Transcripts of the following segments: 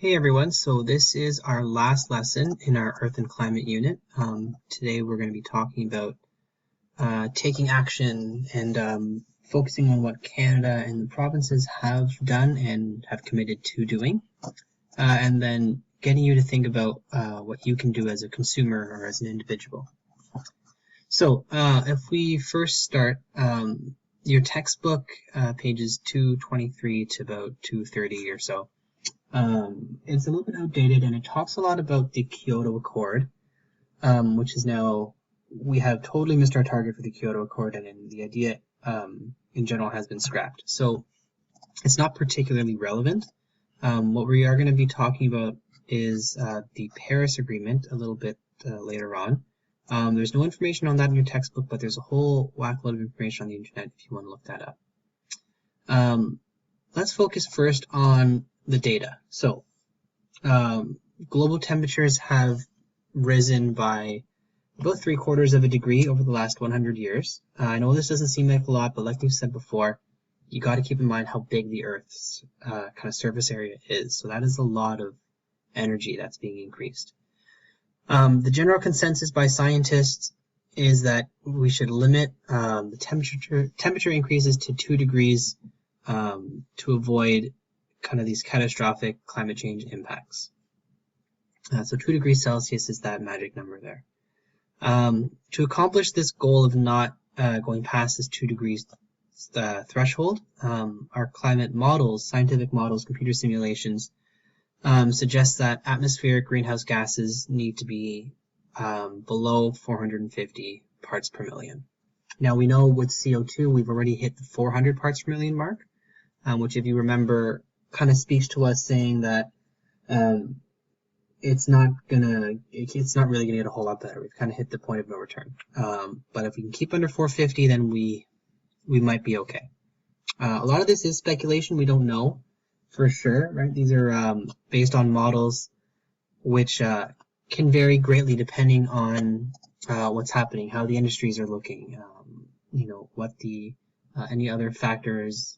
Hey everyone, so this is our last lesson in our Earth and Climate unit. Today we're going to be talking about taking action and focusing on what Canada and the provinces have done and have committed to doing, and then getting you to think about what you can do as a consumer or as an individual. So if we first start, your textbook, pages 223 to about 230 or so, it's a little bit outdated, and it talks a lot about the Kyoto Accord, which is now, we have totally missed our target for the Kyoto Accord, and the idea in general has been scrapped. So it's not particularly relevant. What we are going to be talking about is the Paris Agreement a little bit later on. There's no information on that in your textbook, but there's a whole whack load of information on the internet if you want to look that up. Let's focus first on the data. So global temperatures have risen by about 3/4 of a degree over the last 100 years. I know this doesn't seem like a lot, but like we've said before, you got to keep in mind how big the Earth's kind of surface area is. So that is a lot of energy that's being increased. The general consensus by scientists is that we should limit the temperature increases to 2 degrees to avoid kind of these catastrophic climate change impacts. So 2 degrees Celsius is that magic number there. To accomplish this goal of not going past this 2 degrees threshold, our climate models, scientific models, computer simulations, suggest that atmospheric greenhouse gases need to be below 450 parts per million. Now we know with CO2 we've already hit the 400 parts per million mark, which, if you remember, kind of speaks to us saying that it's not really gonna get a whole lot better. We've kind of hit the point of no return. But if we can keep under 450, then we might be okay. A lot of this is speculation. We don't know for sure, right? These are based on models which can vary greatly depending on what's happening, how the industries are looking, what the any other factors,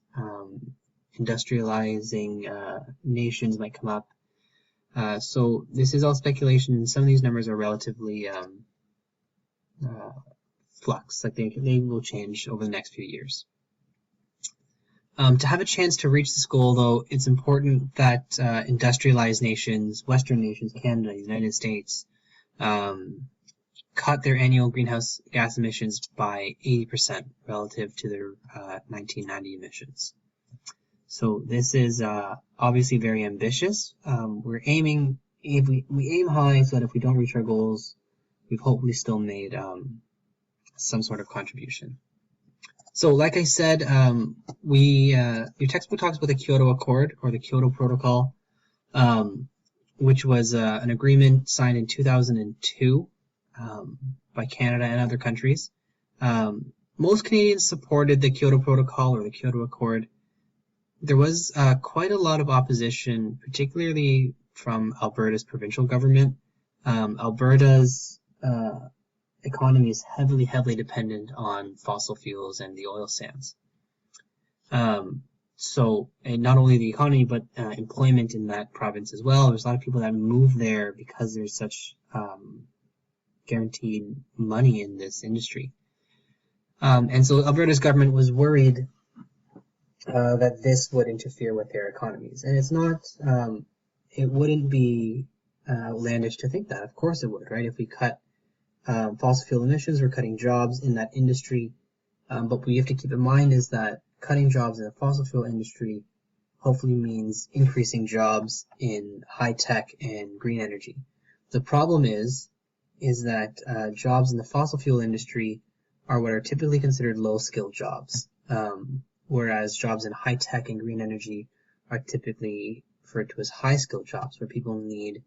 industrializing nations might come up. So this is all speculation, and some of these numbers are relatively flux, like they will change over the next few years. To have a chance to reach this goal, though, it's important that industrialized nations, Western nations, Canada, United States, cut their annual greenhouse gas emissions by 80% relative to their 1990 emissions. So this is obviously very ambitious. We're aiming, if we aim high, so that if we don't reach our goals, we've hopefully still made some sort of contribution. So like I said, your textbook talks about the Kyoto Accord or the Kyoto Protocol, which was an agreement signed in 2002 by Canada and other countries. Most Canadians supported the Kyoto Protocol or the Kyoto Accord. There was quite a lot of opposition, particularly from Alberta's provincial government. Alberta's economy is heavily dependent on fossil fuels and the oil sands. So, and not only the economy, but employment in that province as well. There's a lot of people that move there because there's such guaranteed money in this industry. And so Alberta's government was worried that this would interfere with their economies. And it's not, it wouldn't be outlandish to think that. Of course it would, right? If we cut fossil fuel emissions, we're cutting jobs in that industry. But what we have to keep in mind is that cutting jobs in the fossil fuel industry hopefully means increasing jobs in high tech and green energy. The problem is that jobs in the fossil fuel industry are what are typically considered low-skilled jobs, whereas jobs in high tech and green energy are typically referred to as high-skilled jobs, where people need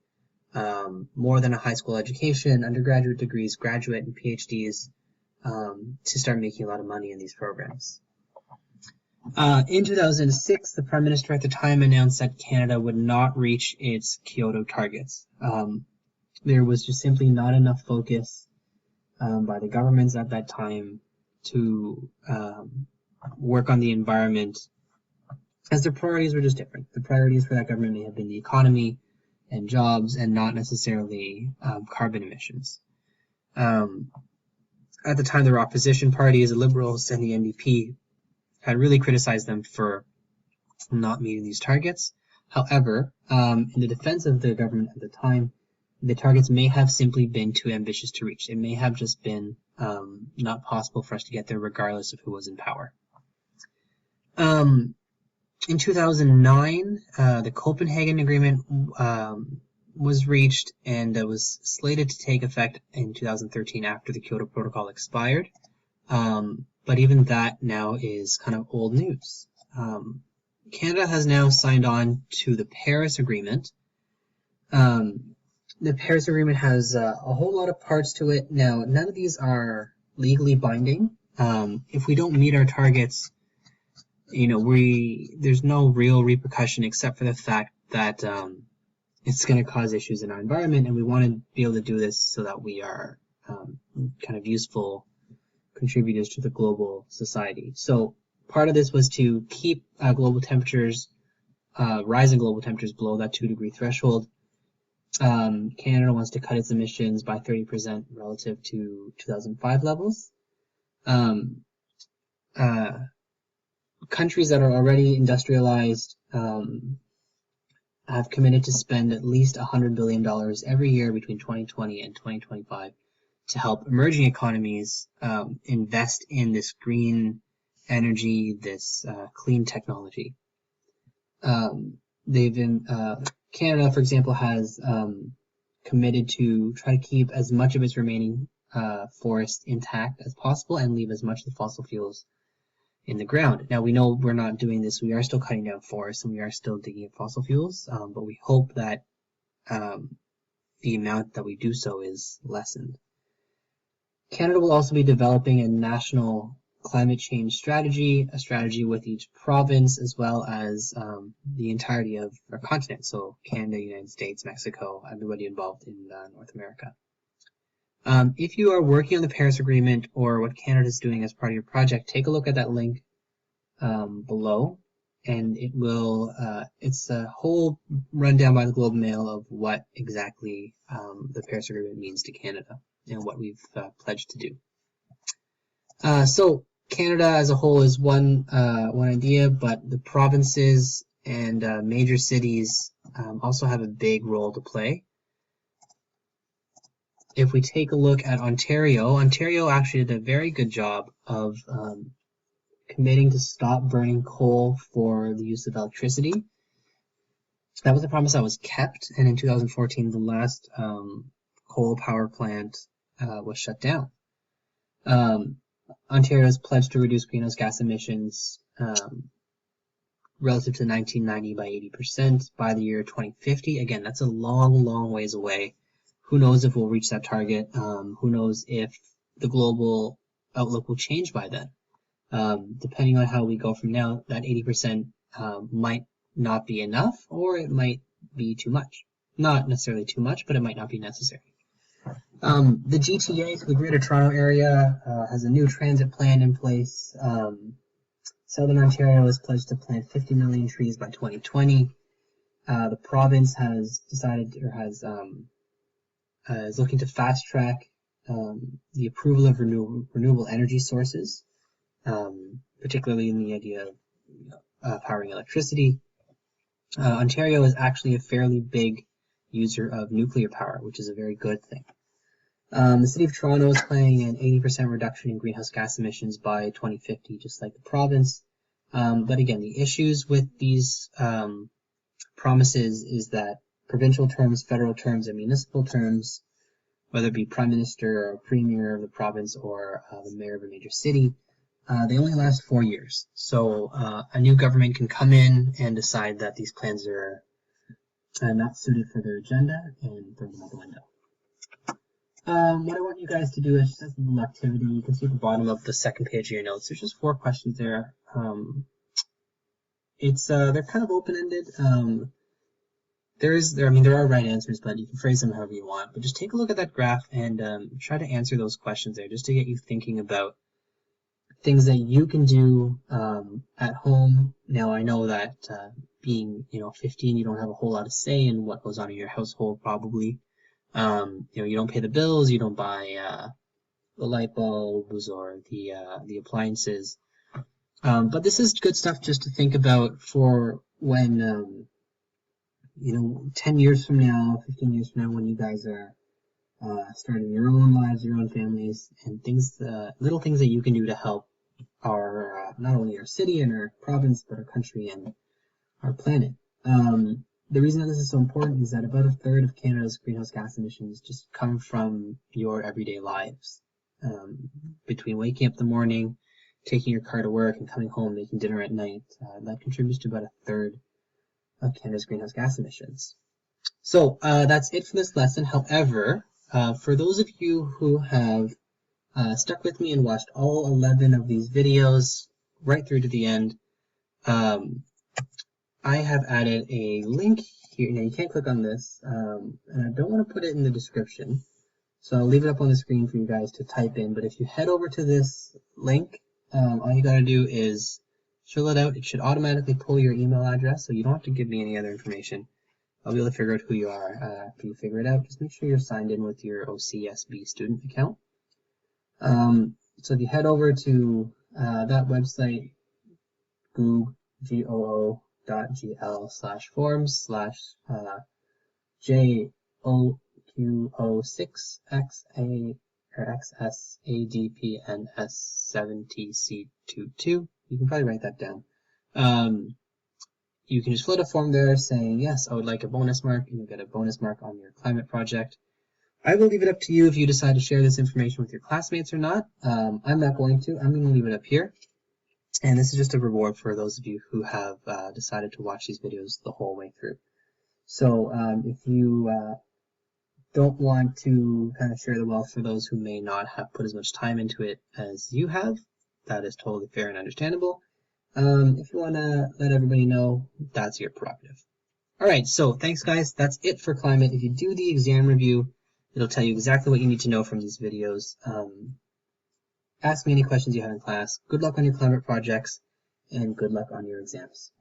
more than a high school education, undergraduate degrees, graduate and PhDs to start making a lot of money in these programs. In 2006, the Prime Minister at the time announced that Canada would not reach its Kyoto targets. There was just simply not enough focus by the governments at that time to work on the environment, as their priorities were just different. The priorities for that government may have been the economy, and jobs, and not necessarily carbon emissions. At the time, there were opposition parties, the Liberals and the NDP, had really criticized them for not meeting these targets. However, in the defense of the government at the time, the targets may have simply been too ambitious to reach. It may have just been not possible for us to get there regardless of who was in power. In 2009, the Copenhagen Agreement was reached, and it was slated to take effect in 2013 after the Kyoto Protocol expired. But even that now is kind of old news. Canada has now signed on to the Paris Agreement. The Paris Agreement has a whole lot of parts to it. Now, none of these are legally binding. If we don't meet our targets, there's no real repercussion except for the fact that it's going to cause issues in our environment, and we want to be able to do this so that we are kind of useful contributors to the global society. So part of this was to keep global temperatures, rising global temperatures below that 2-degree threshold. Canada wants to cut its emissions by 30% relative to 2005 levels. Countries that are already industrialized have committed to spend at least $100 billion every year between 2020 and 2025 to help emerging economies invest in this green energy, this clean technology. Canada, for example, has committed to try to keep as much of its remaining forest intact as possible and leave as much of the fossil fuels in the ground. Now, we know we're not doing this. We are still cutting down forests and we are still digging up fossil fuels, but we hope that the amount that we do so is lessened. Canada will also be developing a national climate change strategy, a strategy with each province, as well as the entirety of our continent, so Canada, United States, Mexico, everybody involved in North America. If you are working on the Paris Agreement or what Canada is doing as part of your project, take a look at that link below, and it will it's a whole rundown by the Globe and Mail of what exactly the Paris Agreement means to Canada and what we've pledged to do. So Canada as a whole is one idea, but the provinces and major cities also have a big role to play. If we take a look at Ontario actually did a very good job of committing to stop burning coal for the use of electricity. That was a promise that was kept, and in 2014 the last coal power plant was shut down. Ontario has pledged to reduce greenhouse gas emissions relative to 1990 by 80% by the year 2050. Again, that's a long, long ways away. Who knows if we'll reach that target? Who knows if the global outlook will change by then? Depending on how we go from now, that 80% might not be enough, or it might be too much. Not necessarily too much, but it might not be necessary. The GTA, so the Greater Toronto Area, has a new transit plan in place. Southern Ontario has pledged to plant 50 million trees by 2020. The province has decided, or is looking to fast track the approval of renewable energy sources, particularly in the idea of powering electricity. Ontario is actually a fairly big user of nuclear power, which is a very good thing. The City of Toronto is planning an 80% reduction in greenhouse gas emissions by 2050, just like the province. But again, the issues with these promises is that provincial terms, federal terms, and municipal terms, whether it be prime minister or premier of the province or the mayor of a major city, they only last 4 years. So a new government can come in and decide that these plans are not suited for their agenda and throw them out the window. What I want you guys to do is just a little activity. You can see at the bottom of the second page of your notes, there's just 4 questions there. They're kind of open-ended. There are right answers, but you can phrase them however you want. But just take a look at that graph and try to answer those questions there, just to get you thinking about things that you can do at home. Now, I know that being 15, you don't have a whole lot of say in what goes on in your household, probably. You don't pay the bills, you don't buy the light bulbs or the appliances. But this is good stuff just to think about for when 10 years from now, 15 years from now, when you guys are starting your own lives, your own families, and things, little things that you can do to help our not only our city and our province, but our country and our planet. The reason that this is so important is that about a third of Canada's greenhouse gas emissions just come from your everyday lives. Between waking up in the morning, taking your car to work, and coming home, making dinner at night, that contributes to about a third of Canada's greenhouse gas emissions. So that's it for this lesson. However, for those of you who have stuck with me and watched all 11 of these videos right through to the end, I have added a link here. Now you can't click on this, and I don't want to put it in the description, so I'll leave it up on the screen for you guys to type in. But if you head over to this link, all you gotta do is fill it out. It should automatically pull your email address, so you don't have to give me any other information. I'll be able to figure out who you are. After you figure it out, just make sure you're signed in with your OCSB student account. So if you head over to that website, google.gl/forms/JOQO6XA/XSADPNS70C22. You can probably write that down. You can just fill out a form there saying, yes, I would like a bonus mark, and you'll get a bonus mark on your climate project. I will leave it up to you if you decide to share this information with your classmates or not. I'm not going to. I'm going to leave it up here. And this is just a reward for those of you who have decided to watch these videos the whole way through. So if you don't want to kind of share the wealth for those who may not have put as much time into it as you have, that is totally fair and understandable. If you want to let everybody know, that's your prerogative. All right, so thanks, guys. That's it for climate. If you do the exam review, it'll tell you exactly what you need to know from these videos. Ask me any questions you have in class. Good luck on your climate projects, and good luck on your exams.